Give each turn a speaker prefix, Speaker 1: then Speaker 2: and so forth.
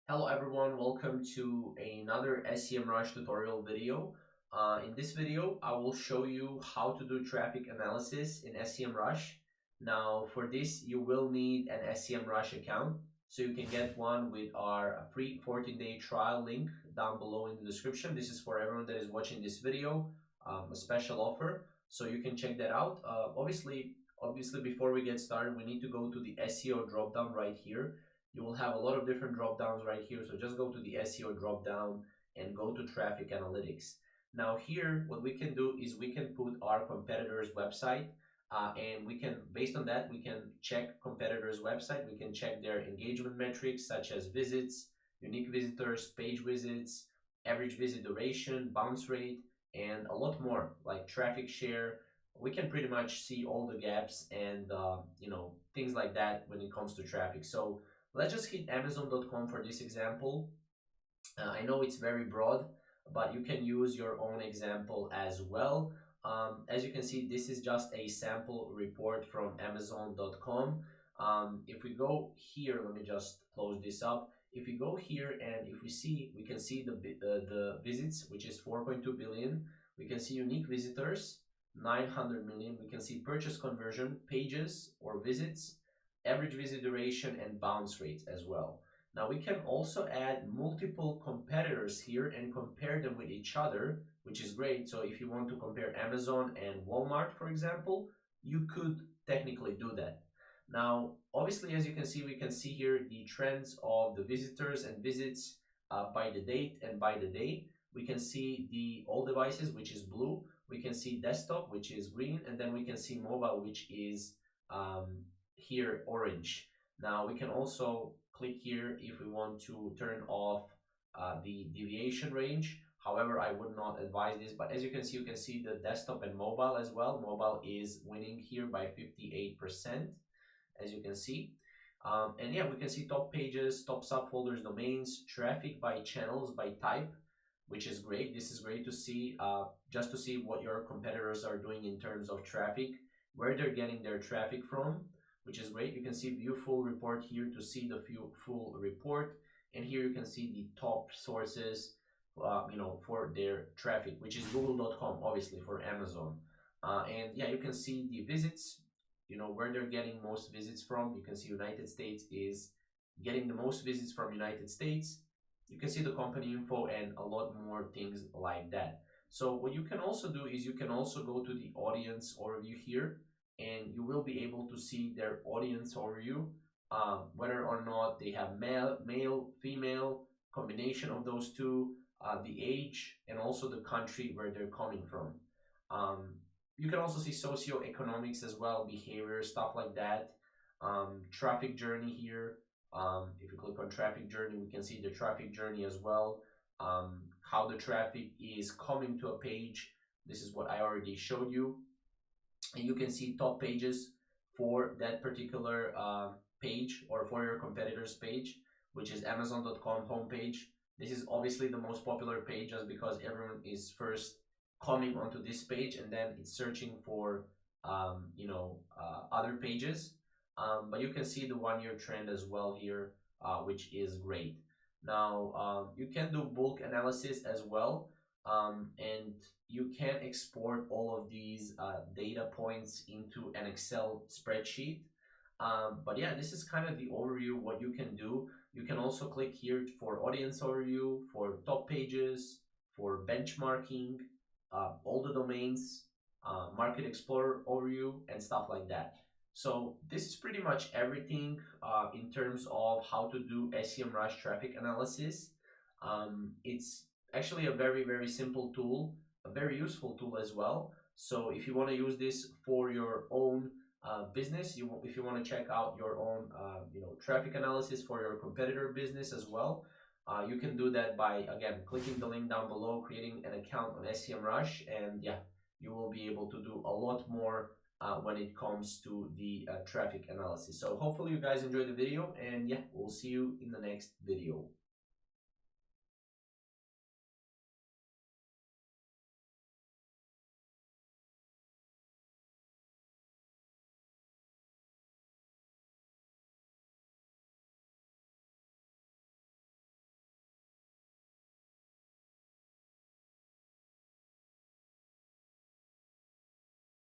Speaker 1: Hello everyone, welcome to another SEMRush tutorial video. In this video, I will show you how to do traffic analysis in SEMrush. Now, for this, you will need an SEMrush account, so you can get one with our free 14-day trial link down below in the description. This is for everyone that is watching this video, a special offer, so you can check that out. Obviously, before we get started, we need to go to the SEO dropdown right here. You will have a lot of different drop downs right here. So just go to the SEO drop down and go to traffic analytics. Now here, what we can do is we can put our competitor's website and we can, based on that, we can check competitor's website. We can check their engagement metrics such as visits, unique visitors, page visits, average visit duration, bounce rate, and a lot more like traffic share. We can pretty much see all the gaps and things like that when it comes to traffic. So let's just hit Amazon.com for this example. I know it's very broad, but you can use your own example as well. As you can see, this is just a sample report from Amazon.com. If we go here, let me just close this up. If we go here and if we see, we can see the visits, which is 4.2 billion. We can see unique visitors, 900 million. We can see purchase conversion, pages or visits, average visit duration, and bounce rates as well. Now we can also add multiple competitors here and compare them with each other, which is great. So if you want to compare Amazon and Walmart, for example, you could technically do that. Now, obviously, as you can see, we can see here the trends of the visitors and visits by the date and by the day. We can see the all devices, which is blue. We can see desktop, which is green, and then we can see mobile, which is here orange. Now we can also click here if we want to turn off the deviation range. However, I would not advise this, but as you can see the desktop and mobile as well. Mobile is winning here by 58%, as you can see. And yeah, we can see top pages, top subfolders, domains, traffic by channels, by type, which is great. This is great to see, just to see what your competitors are doing in terms of traffic, where they're getting their traffic from, which is great. You can see view full report here to see the full report. And here you can see the top sources, for their traffic, which is google.com, obviously for Amazon. And yeah, you can see the visits, where they're getting most visits from. You can see United States is getting the most visits from United States. You can see the company info and a lot more things like that. So what you can also do is you can also go to the audience overview here, and you will be able to see their audience overview, whether or not they have male, female, combination of those two, the age, and also the country where they're coming from. You can also see socioeconomics as well, behavior, stuff like that. Traffic journey here. If you click on traffic journey, we can see the traffic journey as well. How the traffic is coming to a page. This is what I already showed you. And you can see top pages for that particular page or for your competitor's page, which is Amazon.com homepage. This is obviously the most popular page just because everyone is first coming onto this page and then it's searching for other pages. But you can see the 1-year trend as well here, which is great. Now you can do bulk analysis as well, and you can export all of these data points into an Excel spreadsheet. But yeah, this is kind of the overview what you can do. You can also click here for audience overview, for top pages, for benchmarking, all the domains, market explorer overview, and stuff like that. So this is pretty much everything in terms of how to do SEMrush traffic analysis. It's actually a very, very simple tool, a very useful tool as well. So if you want to use this for your own business, if you want to check out your own traffic analysis for your competitor business as well, you can do that by, again, clicking the link down below, creating an account on SEMrush, and yeah, you will be able to do a lot more when it comes to the traffic analysis. So hopefully you guys enjoyed the video, and yeah, we'll see you in the next video.